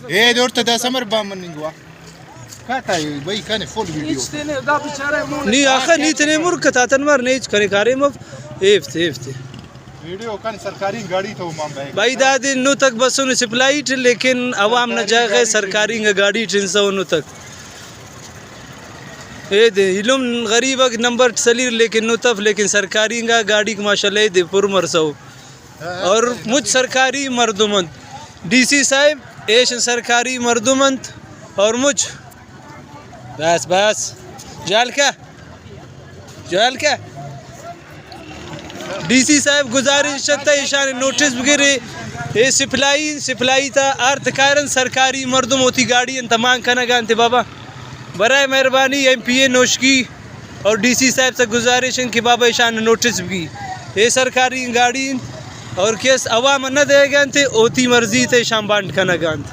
ايه دورت ده سمر بامن نجوا كاتا باي كان فول فيديو ني آخر ني تنه مر كتاتن مر نيج करे कारे मफ एफ्ते वीडियो कान सरकारी गाड़ी तो मां भाई दादी नु तक बसों ने सप्लाइट लेकिन आवाम न जाए सरकारी गाड़ी ट्रेन नु तक ए दे इलम गरीब नंबर सलीर लेकिन नु तफ लेकिन सरकारी गाड़ी माशाल्लाह दे पुर मरसो और मुझ सरकारी मर्दुमंद डीसी साहब एश सरकारी मर्दुमंद और मुझ बस जाल क्या डीसी साहब गुजारिश है ईशान नोटिस वगैरह ये सिप्लाई था अर्थ कारण सरकारी मर्दुम होती गाड़ी तमाम खाना गानते बाबा बराए मेहरबानी MPA नोशकी और डीसी साहब से गुजारिश है कि बाबा ईशान नोटिस भी ये सरकारी गाड़ी और केस अवाम न देगा होती मर्जी थे शाम बांट खाना गान